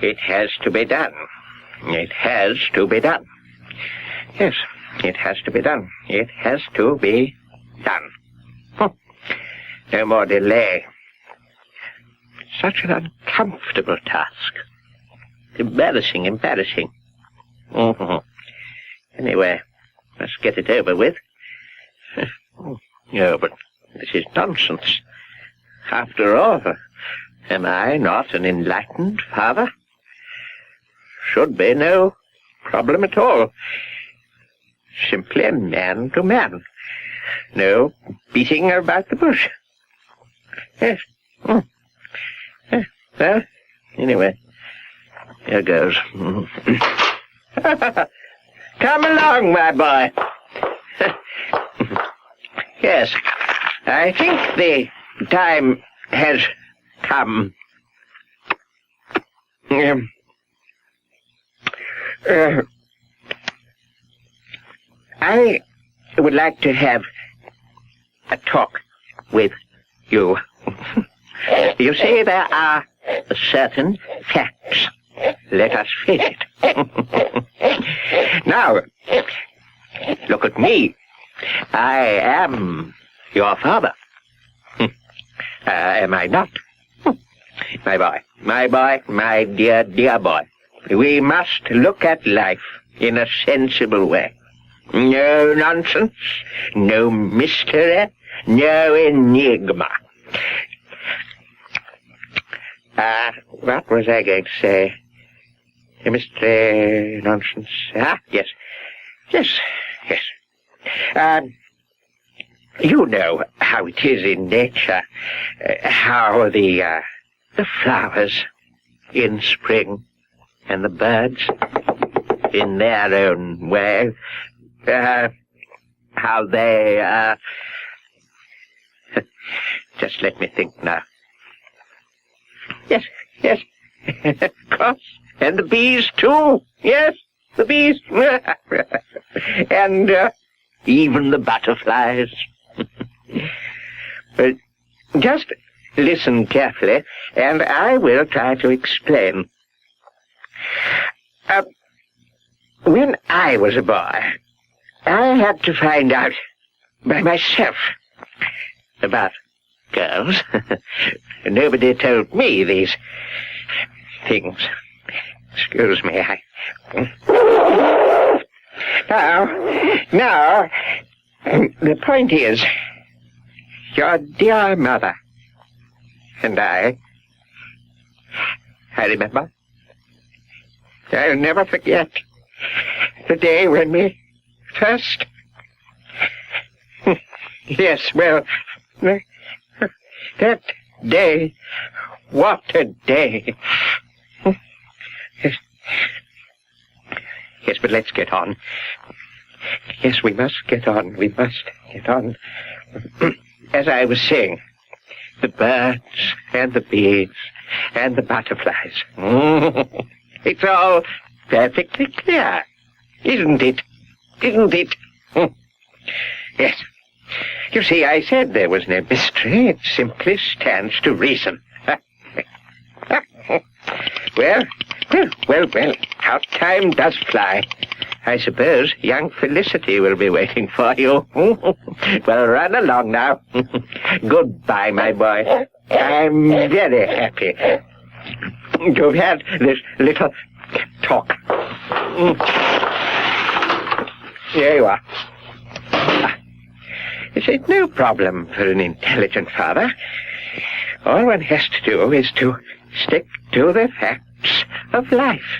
It has to be done. It has to be done. Yes, it has to be done. It has to be done. No more delay. Such an uncomfortable task. Embarrassing. Anyway, let's get it over with. No, but this is nonsense. After all, am I not an enlightened father? Should be no problem at all. Simply man to man. No beating about the bush. Yes. Well, anyway, here goes. Come along, my boy. Yes, I think the time has come. I would like to have a talk with you. You see, there are certain facts. Let us face it. Now, look at me. I am your father. Am I not? My boy, my dear boy. We must look at life in a sensible way. No nonsense, no mystery, no enigma. What was I going to say? Mystery, nonsense. Yes. You know how it is in nature, how the flowers in spring and the birds in their own way, how they, just let me think now. Yes, of course, and the bees too, yes, the bees, and even the butterflies. But just listen carefully, and I will try to explain. When I was a boy, I had to find out by myself about girls. Nobody told me these things. Excuse me, Now, the point is, your dear mother and I remember. I'll never forget the day when we first... Yes, well, that day, what a day. Yes, but let's get on. Yes, we must get on. As I was saying, the birds and the bees and the butterflies. It's all perfectly clear, isn't it? Yes. You see, I said there was no mystery. It simply stands to reason. Well, how time does fly. I suppose young Felicity will be waiting for you. Well, run along now. Goodbye, my boy. I'm very happy to have had this little talk. Here you are. It's no problem for an intelligent father. All one has to do is to stick to the facts of life.